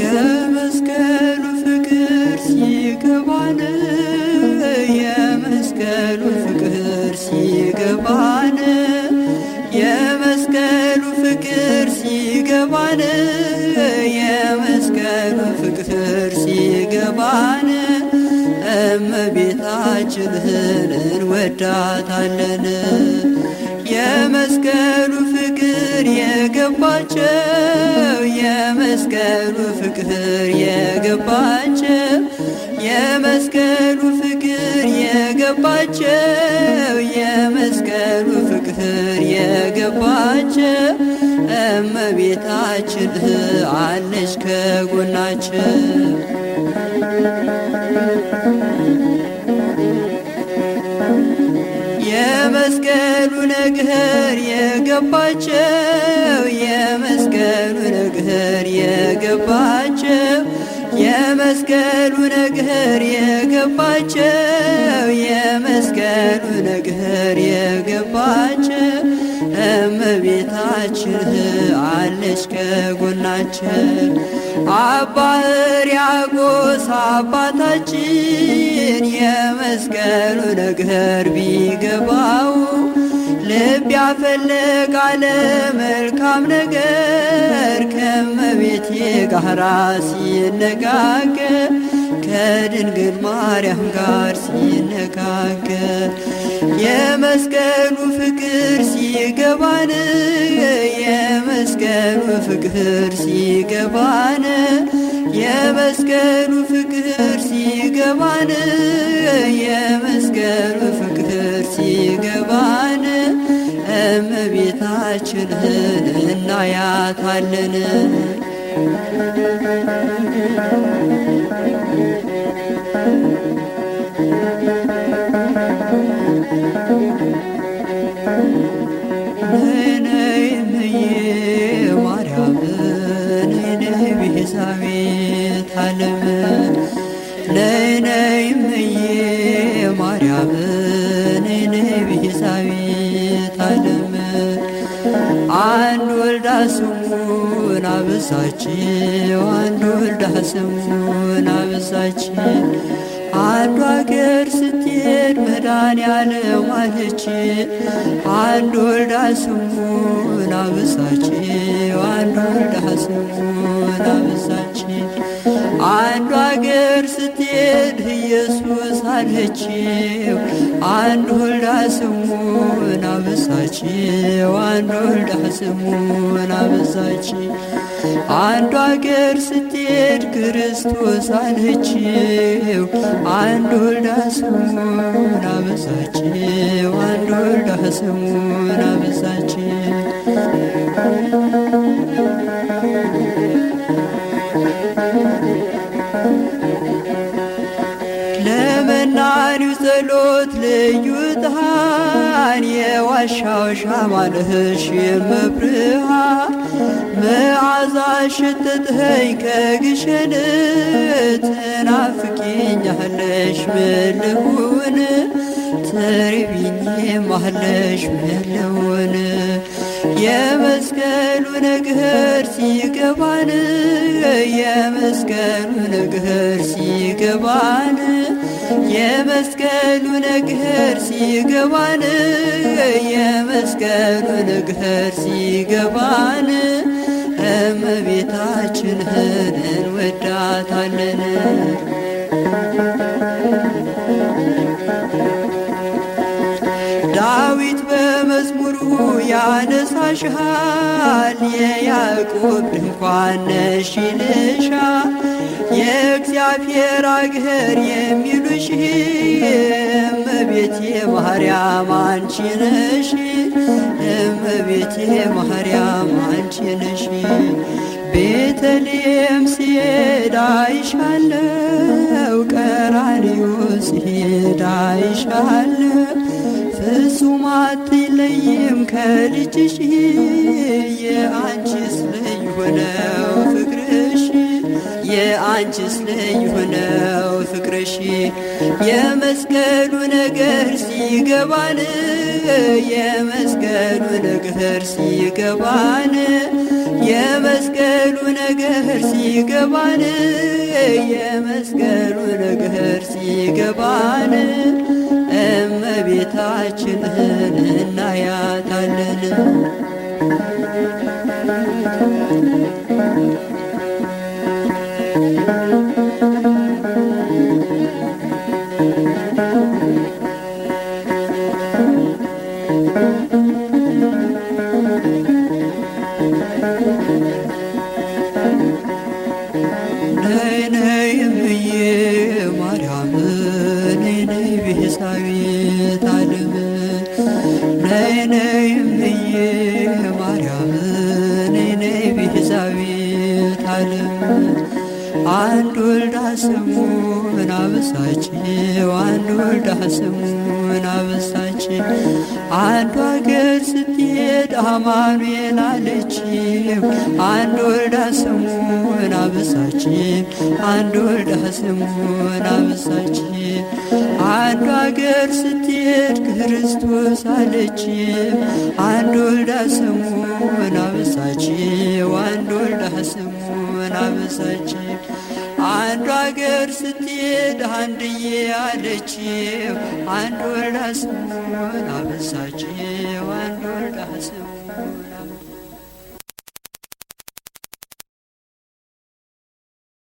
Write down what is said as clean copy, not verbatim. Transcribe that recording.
የመስቀሉ ፍቅር ሲገባን የመስቀሉ ፍቅር ሲገባን የመስቀሉ ፍቅር ሲገባን የመስቀሉ ፍቅር ሲገባን እመቤታችንን እንወዳታለን። የመስቀሉ ፍቅር የገባቸው የመስቀሉ ፍቅር የገባቸው የመስቀሉ ፍቅር የገባቸው የመስቀሉ ፍቅር የገባቸው እመቤታችን አለች ከጎናችን። የመስቀሉ ነገር የገባቸው የመስቀሉ ነገር የገባቸው የመስቀሉ ነገር የገባቸው የመስቀሉ ነገር የገባቸው እመቤታችን አለች ከጎናችን። አባ ሕርያቆስ አባታችን የመስቀሉ ነገር ቢገባው ልብ ያፈለቃለ መልካም ነገር ከመቤቴ ጋራ ሲነጋገር ከድንግል ማርያም ጋር ሲነጋገር የመስቀሉ ፍቅር ሲገባን የመስቀሉ ፍቅር ሲገባን የመስቀሉ ፍቅር ሲገባን የመስቀሉ ፍቅር ሲገባን እመቤታችንን እናያታለን። ነይ እምዬ ማርያም ነይ ቤዛዊተ ዓለም ነይ እምዬ ማርያም ነይ ቤዛዊተ ዓለም አንድ ወልዳ ስሙን አበዛችው አንድ ወልዳ ስሙን አበዛችው አንዱ አገር ስትሄድ መድኃኔዓለም አለች አንድ ወልዳ ስሙን አበዛችው አንድ ወልዳ ስሙን አበዛችው አንዱ አገር ስትሄድ ኢየሱስ አለችው አንድ ወልዳ ስሙን አበዛችው አንድ ወልዳ ስሙን አበዛችው አንዱ አገር ስትሄድ ክርስቶስ አለችው አንድ ወልዳ ስሙን አበዛችው አንድ ወልዳ ስሙን አበዛችው ለመናኒው ጸሎት ልዩ ዕጣን የዋሻው ሻማ ነሽ የመብርሃን መዓዛሽ ሸተተኝ ከግሸን ትናፍቂኛለሽ ምን ልሁን ትርቢኝማለሽ ምን ልሁን የመስቀሉ ነገር ሲገባን የመስቀሉ ነገር ሲገባን የመስቀሉ ነገር ሲገባን የመስቀሉ ነገር ሲገባን እመቤታችንን እንወዳታለን። ዳዊት በመዝሙሩ ያነሳሻል የያዕቆብ ድንኳን ነሽ ይልሻል የእግዚአብሔር አገር የሚሉሽ እመቤቴ ማርያም አንቺ ነሽ እመቤቴ ማርያም አንቺ ነሽ ቤተልሔም ሲሄድ አይሻለው፣ ቀራንዮ ሲሄድ አይሻለው። ፍጹም አትለይም ከልጅሽ፣ የአንቺስ ልዩ ነው ፍቅርሽ፣ የአንቺስ ልዩ ነው ፍቅርሽ። የመስቀሉ ነገር ሲገባን፣ የመስቀሉ ነገር ሲገባን፣ የመስቀሉ ነገር ሲገባን፣ የመስቀሉ ነገር ሲገባን እመቤታችንን እናያታለን። ነይ ነይ እምዬ ማርያም፣ ነይ ነይ ቤዛዊተ ዓለም፣ ነይ ነይ እምዬ ማርያም፣ ነይ ነይ ቤዛዊተ ዓለም። አንድ ወልዳ ስሙን አበሳችው፣ አንድ ወልዳ ስሙን አበሳችው። አንዱ አገር ስትሄድ አማኑኤል አለችው፣ አንድ ወልዳ ስሙን አበሳችው፣ አንድ ወልዳ ስሙን አበሳችው። አንዱ አገር ስትሄድ ክርስቶስ አለችው፣ አንድ ወልዳ ስሙን አበሳችው፣ አንድ ወልዳ ስሙን አበሳችው። አንዱ አገር ስትሄድ አንድዬ አለችው፣ አንድ ወልዳ ስሙን አበሳችው፣ አንድ ወልዳ ስሙን